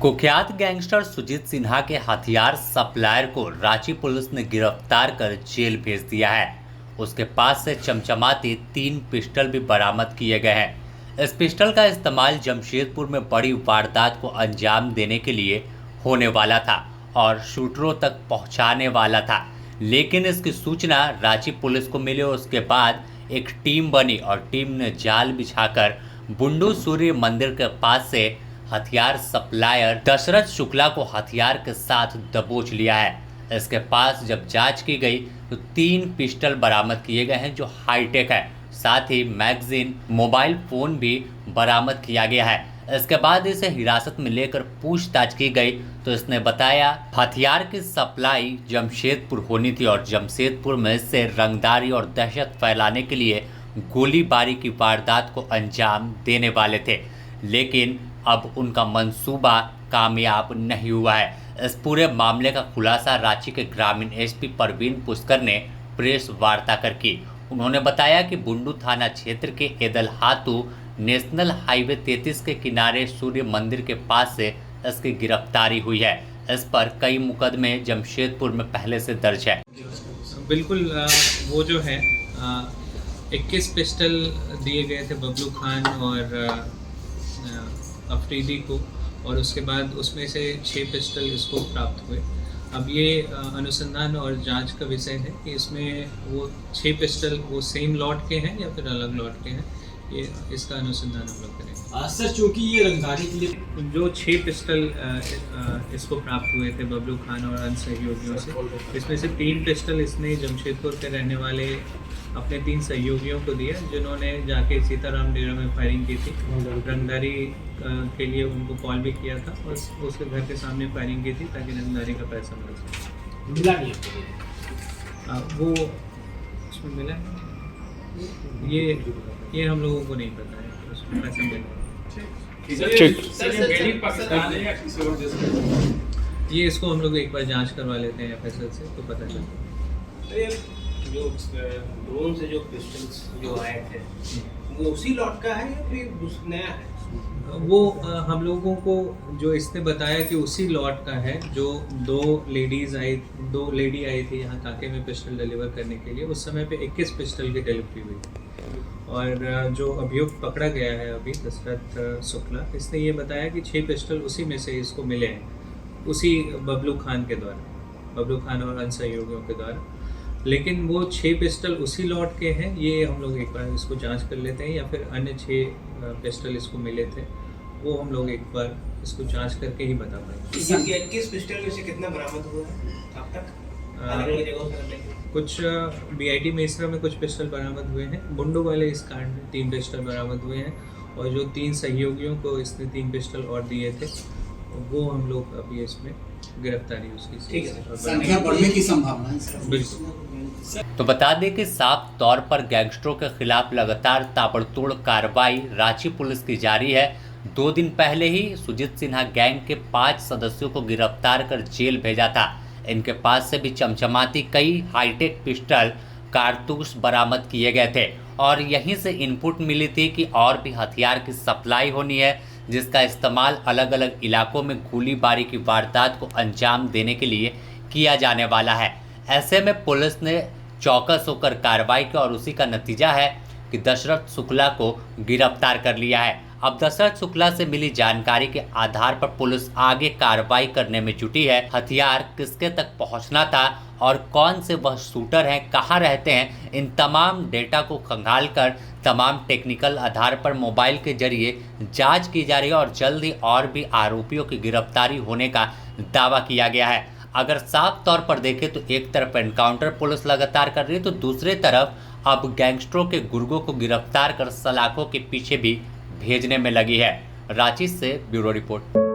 कुख्यात गैंगस्टर सुजीत सिन्हा के हथियार सप्लायर को रांची पुलिस ने गिरफ्तार कर जेल भेज दिया है। उसके पास से चमचमाती 3 पिस्टल भी बरामद किए गए हैं। इस पिस्टल का इस्तेमाल जमशेदपुर में बड़ी वारदात को अंजाम देने के लिए होने वाला था और शूटरों तक पहुंचाने वाला था, लेकिन इसकी सूचना रांची पुलिस को मिली। उसके बाद एक टीम बनी और टीम ने जाल बिछाकर बुंडू सूर्य मंदिर के पास से हथियार सप्लायर दशरथ शुक्ला को हथियार के साथ दबोच लिया है। इसके पास जब जांच की गई तो 3 पिस्टल बरामद किए गए हैं जो हाईटेक है। साथ ही मैगजीन, मोबाइल फोन भी बरामद किया गया है। इसके बाद इसे हिरासत में लेकर पूछताछ की गई तो इसने बताया हथियार की सप्लाई जमशेदपुर होनी थी और जमशेदपुर में इससे रंगदारी और दहशत फैलाने के लिए गोलीबारी की वारदात को अंजाम देने वाले थे, लेकिन अब उनका मंसूबा कामयाब नहीं हुआ है। इस पूरे मामले का खुलासा रांची के ग्रामीण एसपी परवीन पुष्कर ने प्रेस वार्ता कर की। उन्होंने बताया कि बुंडू थाना क्षेत्र के एदलहातू नेशनल हाईवे 33 के किनारे सूर्य मंदिर के पास से इसकी गिरफ्तारी हुई है। इस पर कई मुकदमे जमशेदपुर में पहले से दर्ज है। बिल्कुल, वो जो है 21 पिस्टल दिए गए थे बबलू खान और अफरीदी को, और उसके बाद उसमें से 6 पिस्टल इसको प्राप्त हुए। अब ये अनुसंधान और जांच का विषय है कि इसमें वो 6 पिस्टल वो सेम लॉट के हैं या फिर अलग लॉट के हैं, ये इसका अनुसंधान हम लोग करेंगे। सर, चूँकि ये रंगदारी के लिए जो 6 पिस्टल इसको प्राप्त हुए थे बबलू खान और अन्य सहयोगियों से, इसमें से 3 पिस्टल इसने जमशेदपुर के रहने वाले अपने 3 सहयोगियों को दिया, जिन्होंने जाके सीताराम डेरा में फायरिंग की थी। रंगदारी के लिए उनको कॉल भी किया था और उसके घर के सामने फायरिंग की थी ताकि रंगदारी का पैसा मिल सके। मिला नहीं वो उसमें मिला, ये हम लोगों को नहीं पता है उसमें पैसा मिला। ये इसको हम लोग एक बार जांच करवा लेते हैं एफएसएल से तो पता चलता। जो ड्रोन से जो पिस्टल्स जो आए थे वो उसी लॉट का है या फिर नया है? वो हम लोगों को जो इसने बताया कि उसी लॉट का है। जो 2 लेडी आई थी यहाँ काके में पिस्टल डिलीवर करने के लिए, उस समय पे 21 पिस्टल की डिलीवरी हुई और जो अभियुक्त पकड़ा गया है अभी दशरथ शुक्ला, इसने ये बताया कि 6 पिस्टल उसी में से इसको मिले हैं, उसी बबलू खान के द्वारा, बबलू खान और अन्य सहयोगियों के द्वारा। लेकिन वो 6 पिस्टल उसी लॉट के हैं, ये हम लोग एक बार इसको जांच कर लेते हैं, या फिर अन्य 6 पिस्टल इसको मिले थे वो हम लोग एक बार इसको जांच करके ही बता पाएंगे। 21 पिस्टल में से कितना बरामद हुआ है अब तक? कुछ बीआईटी मेसरा में कुछ पिस्टल बरामद हुए हैं। बुंडू वाले इस कांड में 3 पिस्टल बरामद हुए हैं और जो 3 सहयोगियों को इसने 3 पिस्टल और दिए थे वो हम लोग अभी इसमें गिरफ्तारी उसकी संख्या बढ़ने की संभावना है। बिल्कुल। तो बता दें कि साफ तौर पर गैंगस्टरों के खिलाफ लगातार ताबड़तोड़ कार्रवाई रांची पुलिस की जारी है। 2 दिन पहले ही सुजीत सिन्हा गैंग के 5 सदस्यों को गिरफ्तार कर जेल भेजा था। इनके पास से भी चमचमाती कई हाईटेक पिस्टल, कारतूस बरामद किए गए थे और यहीं से इनपुट मिली थी कि और भी हथियार की सप्लाई होनी है, जिसका इस्तेमाल अलग अलग इलाकों में गोलीबारी की वारदात को अंजाम देने के लिए किया जाने वाला है। ऐसे में पुलिस ने चौकस होकर कार्रवाई की और उसी का नतीजा है कि दशरथ शुक्ला को गिरफ्तार कर लिया है। अब दशरथ शुक्ला से मिली जानकारी के आधार पर पुलिस आगे कार्रवाई करने में जुटी है। हथियार किसके तक पहुंचना था और कौन से वह शूटर हैं, कहां रहते हैं, इन तमाम डेटा को खंगाल कर तमाम टेक्निकल आधार पर मोबाइल के जरिए जांच की जा रही है और जल्द ही और भी आरोपियों की गिरफ्तारी होने का दावा किया गया है। अगर साफ तौर पर देखें तो एक तरफ एनकाउंटर पुलिस लगातार कर रही है तो दूसरी तरफ अब गैंगस्टरों के गुर्गों को गिरफ्तार कर सलाखों के पीछे भी भेजने में लगी है। रांची से ब्यूरो रिपोर्ट।